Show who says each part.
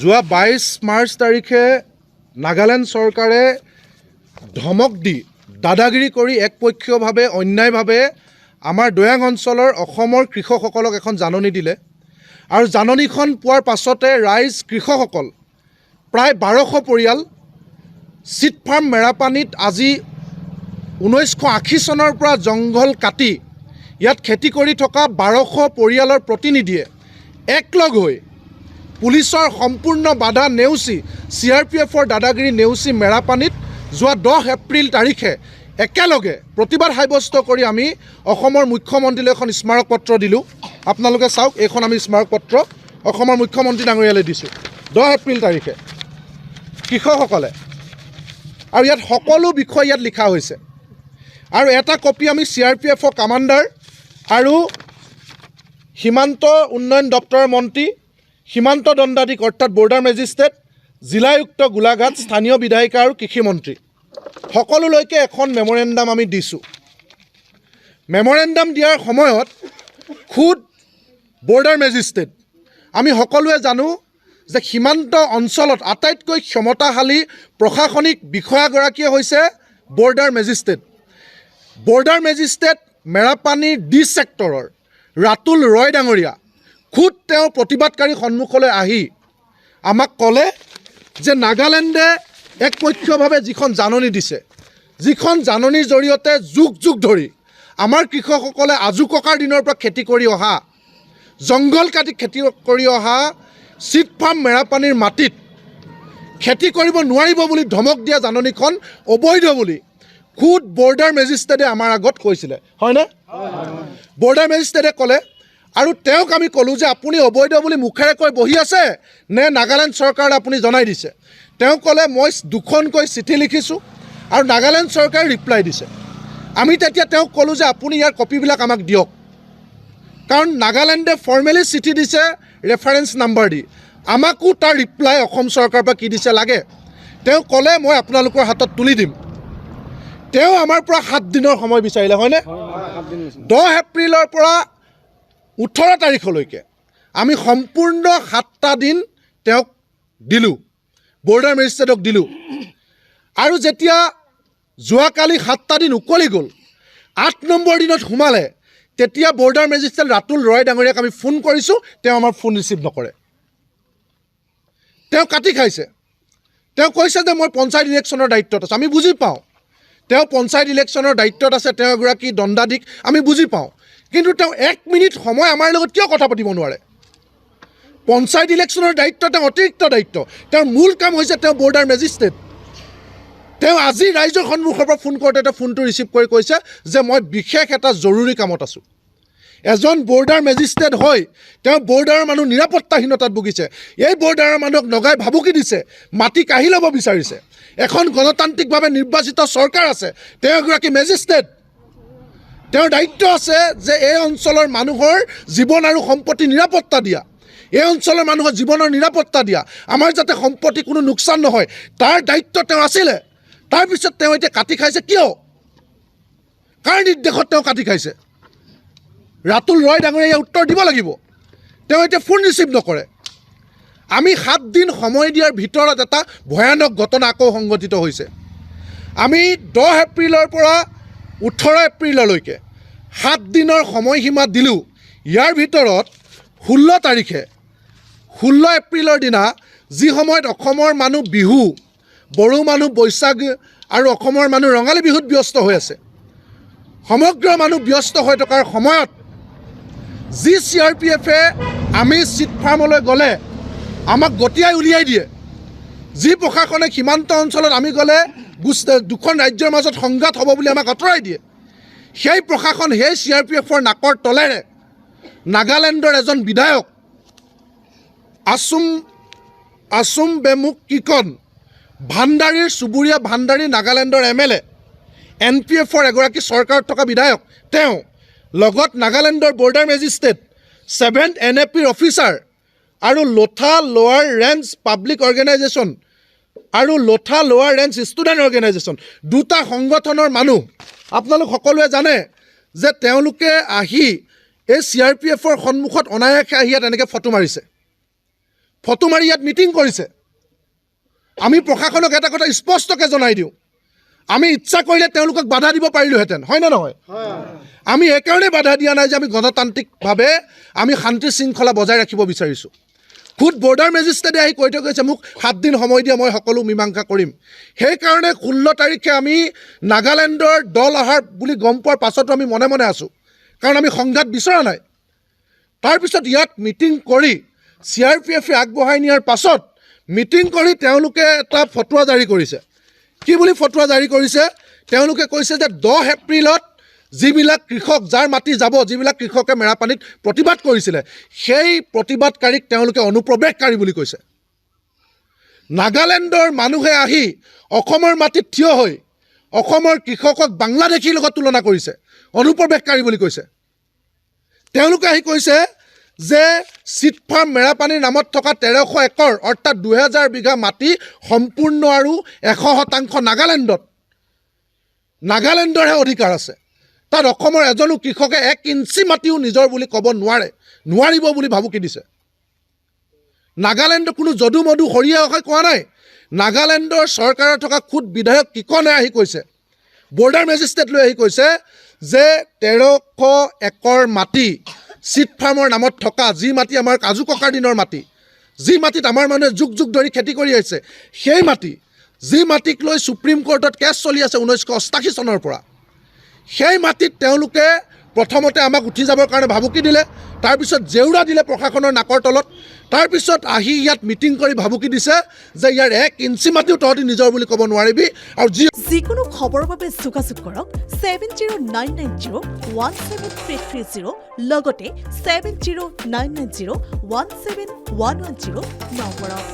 Speaker 1: যোৱা 22 মাৰ্চ তাৰিখে নাগালেণ্ড চৰকাৰে ধমক দি দাদাগিৰি কৰি একপক্ষীয়ভাৱে অন্যায়ভাৱে আমাৰ দৈয়াং অঞ্চলৰ অসমৰ কৃষকসকলক এখন জাননী দিলে আৰু জাননীখন পোৱাৰ পাছতে ৰাইজ কৃষকসকল প্ৰায় 1200 পৰিয়াল চিট ফাৰ্ম মেৰাপানীত আজি 1980 চনৰ পৰা জংঘল কাটি ইয়াত খেতি কৰি থকা 1200 পৰিয়ালৰ প্ৰতিনিধিয়ে একলগ হৈ পুলিচৰ সম্পূৰ্ণ বাধা নেওচি CRPFৰ দাদাগিৰি নেওচি মেৰাপানীত যোৱা 10 এপ্ৰিল তাৰিখে একেলগে প্ৰতিবাদ সাব্যস্ত কৰি আমি অসমৰ মুখ্যমন্ত্ৰীলৈ এখন স্মাৰক পত্ৰ দিলোঁ। আপোনালোকে চাওক, এইখন আমি স্মাৰক পত্ৰ অসমৰ মুখ্যমন্ত্ৰী ডাঙৰীয়ালৈ দিছোঁ 10 এপ্ৰিল তাৰিখে কৃষকসকলে, আৰু ইয়াত সকলো বিষয় ইয়াত লিখা হৈছে আৰু এটা কপি আমি CRPFৰ কামাণ্ডাৰ আৰু সীমান্ত উন্নয়ন দপ্তৰৰ মন্ত্ৰী সীমান্ত দণ্ডাধীশ অৰ্থাৎ বৰ্ডাৰ মেজিষ্ট্ৰেট জিলায়ুক্ত গোলাঘাট স্থানীয় বিধায়িকা আৰু কৃষিমন্ত্ৰী সকলোলৈকে এখন মেমৰেণ্ডাম আমি দিছোঁ। মেমৰেণ্ডাম দিয়াৰ সময়ত খুদ বৰ্ডাৰ মেজিষ্ট্ৰেট, আমি সকলোৱে জানো যে সীমান্ত অঞ্চলত আটাইতকৈ ক্ষমতাশালী প্ৰশাসনিক বিষয়াগৰাকীয়ে হৈছে বৰ্ডাৰ মেজিষ্ট্ৰেট। বৰ্ডাৰ মেজিষ্ট্ৰেট মেৰাপানীৰ D ছেক্টৰৰ ৰাতুল ৰয় ডাঙৰীয়া খুদ তেওঁ প্ৰতিবাদকাৰী সন্মুখলৈ আহি আমাক ক'লে যে নাগালেণ্ডে একপক্ষীয়ভাৱে যিখন জাননী দিছে, যিখন জাননীৰ জৰিয়তে যুগ যুগ ধৰি আমাৰ কৃষকসকলে আজু ককাৰ দিনৰ পৰা খেতি কৰি অহা, জংঘল কাটি খেতি কৰি অহা চিট ফাৰ্ম মেৰাপানীৰ মাটিত খেতি কৰিব নোৱাৰিব বুলি ধমক দিয়া জাননীখন অবৈধ বুলি খুদ বৰ্ডাৰ মেজিষ্ট্ৰেটে আমাৰ আগত কৈছিলে, হয়নে? বৰ্ডাৰ মেজিষ্ট্ৰেটে ক'লে আৰু তেওঁক আমি ক'লোঁ যে আপুনি অবৈধ বুলি মুখেৰে কৈ বহি আছে নে নাগালেণ্ড চৰকাৰলৈ আপুনি জনাই দিছে? তেওঁ ক'লে মই 2খনকৈ চিঠি লিখিছোঁ আৰু নাগালেণ্ড চৰকাৰে ৰিপ্লাই দিছে। আমি তেতিয়া তেওঁক ক'লোঁ যে আপুনি ইয়াৰ কপিবিলাক আমাক দিয়ক, কাৰণ নাগালেণ্ডে ফৰ্মেলি চিঠি দিছে ৰেফাৰেঞ্চ নাম্বাৰ দি, আমাকো তাৰ ৰিপ্লাই অসম চৰকাৰৰ পৰা কি দিছে লাগে। তেওঁ ক'লে মই আপোনালোকৰ হাতত তুলি দিম। তেওঁ আমাৰ পৰা 7 দিনৰ সময় বিচাৰিলে, হয়নে? 10 এপ্ৰিলৰ পৰা 18 তাৰিখলৈকে আমি সম্পূৰ্ণ 7টা দিন তেওঁক দিলোঁ, বৰ্ডাৰ মেজিষ্ট্ৰেটক দিলোঁ। আৰু যেতিয়া যোৱাকালি 7টা দিন উকলি গ'ল, 8 নম্বৰ দিনত সোমালে, তেতিয়া বৰ্ডাৰ মেজিষ্ট্ৰেট ৰাতুল ৰয় ডাঙৰীয়াক আমি ফোন কৰিছোঁ, তেওঁ আমাৰ ফোন ৰিচিভ নকৰে। তেওঁ কাটি খাইছে। তেওঁ কৈছে যে মই পঞ্চায়ত ইলেকশ্যনৰ দায়িত্বত আছোঁ। আমি বুজি পাওঁ তেওঁ পঞ্চায়ত ইলেকশ্যনৰ দায়িত্বত আছে, তেওঁ এগৰাকী দণ্ডাধীশ, আমি বুজি পাওঁ, কিন্তু তেওঁ 1 মিনিট সময় আমাৰ লগত কিয় কথা পাতিব নোৱাৰে? পঞ্চায়ত ইলেকশ্যনৰ দায়িত্ব তেওঁ অতিৰিক্ত দায়িত্ব, তেওঁৰ মূল কাম হৈছে তেওঁ বৰ্ডাৰ মেজিষ্ট্ৰেট। তেওঁ আজি ৰাইজৰ সন্মুখৰ পৰা ফোন কৰোঁতে তেওঁ ফোনটো ৰিচিভ কৰি কৈছে যে মই বিশেষ এটা জৰুৰী কামত আছোঁ। এজন বৰ্ডাৰ মেজিষ্ট্ৰেট হৈ তেওঁ বৰ্ডাৰৰ মানুহ নিৰাপত্তাহীনতাত ভুগিছে। এই বৰ্ডাৰৰ মানুহক নগাই ভাবুকি দিছে, মাটি কাঢ়ি ল'ব বিচাৰিছে। এখন গণতান্ত্ৰিকভাৱে নিৰ্বাচিত চৰকাৰ আছে, তেওঁ এগৰাকী মেজিষ্ট্ৰেট। তেওঁৰ দায়িত্ব আছে যে এই অঞ্চলৰ মানুহৰ জীৱন আৰু সম্পত্তি নিৰাপত্তা দিয়া, এই অঞ্চলৰ মানুহৰ জীৱনৰ নিৰাপত্তা দিয়া, আমাৰ যাতে সম্পত্তি কোনো লোকচান নহয়, তাৰ দায়িত্ব তেওঁ আছিলে। তাৰপিছত তেওঁ এতিয়া কাটি খাইছে কিয়? কাৰ নিৰ্দেশত তেওঁ কাটি খাইছে? ৰাতুল ৰয় ডাঙৰীয়াই উত্তৰ দিব লাগিব। তেওঁ এতিয়া ফোন ৰিচিভ নকৰে। আমি 7 দিন সময় দিয়াৰ ভিতৰত এটা ভয়ানক ঘটনা আকৌ সংঘটিত হৈছে। আমি 10 এপ্ৰিলৰ পৰা 18 এপ্ৰিললৈকে 7 দিনৰ সময়সীমা দিলোঁ। ইয়াৰ ভিতৰত 16 তাৰিখে 16 এপ্ৰিলৰ দিনা যি সময়ত অসমৰ মানুহ বিহু, বড়ো মানুহ বৈশাখ আৰু অসমৰ মানুহ ৰঙালী বিহুত ব্যস্ত হৈ আছে, সমগ্ৰ মানুহ ব্যস্ত হৈ থকাৰ সময়ত যি CRPFে আমি চিট ফাৰ্মলৈ গ'লে আমাক গতিয়াই উলিয়াই দিয়ে, যি প্ৰশাসনে সীমান্ত অঞ্চলত আমি গ'লে 2খন ৰাজ্যৰ মাজত সংঘাত হ'ব বুলি আমাক আঁতৰাই দিয়ে, সেই প্ৰশাসন সেই CRPFৰ নাকৰ তলেৰে নাগালেণ্ডৰ এজন বিধায়ক আছুম বেমুক কিকন ভাণ্ডাৰীৰ চুবুৰীয়া ভাণ্ডাৰী নাগালেণ্ডৰ MLA, NPFৰ এগৰাকী চৰকাৰত থকা বিধায়ক, তেওঁ লগত নাগালেণ্ডৰ বৰ্ডাৰ মেজিষ্ট্ৰেট, 7th NAPৰ অফিচাৰ আৰু লোথা লোৱাৰ ৰেঞ্জ পাব্লিক অৰ্গেনাইজেশ্যন আৰু লোথা লোৱাৰ ৰেঞ্জ ষ্টুডেণ্ট অৰ্গেনাইজেশ্যন, 2টা সংগঠনৰ মানুহ আপোনালোক সকলোৱে জানে যে তেওঁলোকে আহি এই CRPFৰ সন্মুখত অনায়াসে আহি ইয়াত এনেকৈ ফটো মাৰিছে। ফটো মাৰি ইয়াত মিটিং কৰিছে। আমি প্ৰশাসনক এটা কথা স্পষ্টকৈ জনাই দিওঁ, আমি ইচ্ছা কৰিলে তেওঁলোকক বাধা দিব পাৰিলোহেঁতেন, হয় নে নহয়? আমি এইকাৰণে বাধা দিয়া নাই যে আমি গণতান্ত্ৰিকভাৱে আমি শান্তি শৃংখলা বজাই ৰাখিব বিচাৰিছোঁ। খুদ বৰ্ডাৰ মেজিষ্ট্ৰেটে আহি কৈ থৈ গৈছে মোক 7 দিন সময় দিয়ে, মই সকলো মীমাংসা কৰিম। সেইকাৰণে 16 তাৰিখে আমি নাগালেণ্ডৰ দল অহাৰ বুলি গম পোৱাৰ পাছতো আমি মনে মনে আছোঁ, কাৰণ আমি সংঘাত বিচৰা নাই। তাৰপিছত ইয়াত মিটিং কৰি CRPFে আগবঢ়াই নিয়াৰ পাছত মিটিং কৰি তেওঁলোকে এটা ফটোৱা জাৰি কৰিছে। কি বুলি ফটোৱা জাৰি কৰিছে? তেওঁলোকে কৈছে যে 10 এপ্ৰিলত যিবিলাক কৃষক, যাৰ মাটি যাব, যিবিলাক কৃষকে মেৰাপানীত প্ৰতিবাদ কৰিছিলে, সেই প্ৰতিবাদকাৰীক তেওঁলোকে অনুপ্ৰৱেশকাৰী বুলি কৈছে। নাগালেণ্ডৰ মানুহে আহি অসমৰ মাটিত থিয় হৈ অসমৰ কৃষকক বাংলাদেশীৰ লগত তুলনা কৰিছে, অনুপ্ৰৱেশকাৰী বুলি কৈছে। তেওঁলোকে আহি কৈছে যে চিট ফাৰ্ম মেৰাপানীৰ নামত থকা 1300 একৰ অৰ্থাৎ 2000 বিঘা মাটি সম্পূৰ্ণ আৰু 100% নাগালেণ্ডৰহে অধিকাৰ আছে। তাত অসমৰ এজনো কৃষকে 1 ইঞ্চি মাটিও নিজৰ বুলি ক'ব নোৱাৰিব বুলি ভাবুকি দিছে। নাগালেণ্ডৰ কোনো যদু মধু সৰিয়া অখাই কোৱা নাই। নাগালেণ্ডৰ চৰকাৰত থকা খুদ বিধায়ক কিকনে আহি কৈছে, বৰ্ডাৰ মেজিষ্ট্ৰেট লৈ আহি কৈছে যে 1300 একৰ মাটি চিট ফাৰ্মৰ নামত থকা, যি মাটি আমাৰ কাজু ককাৰ দিনৰ মাটি, যি মাটিত আমাৰ মানুহে যুগ যুগ ধৰি খেতি কৰি আহিছে, সেই মাটি, যি মাটিক লৈ সুপ্ৰিম কোৰ্টত কেছ চলি আছে 1988 চনৰ পৰা, সেই মাটিত তেওঁলোকে প্ৰথমতে আমাক উঠি যাবৰ কাৰণে ভাবুকি দিলে, তাৰপিছত জেউৰা দিলে প্ৰশাসনৰ নাকৰ তলত, তাৰপিছত আহি ইয়াত মিটিং কৰি ভাবুকি দিছে যে ইয়াৰ 1 ইঞ্চি মাটিও তহঁতি নিজৰ বুলি ক'ব নোৱাৰিবি। আৰু
Speaker 2: যিকোনো খবৰৰ বাবে যোগাযোগ কৰক 7099017330 লগতে 7099017110 নম্বৰত।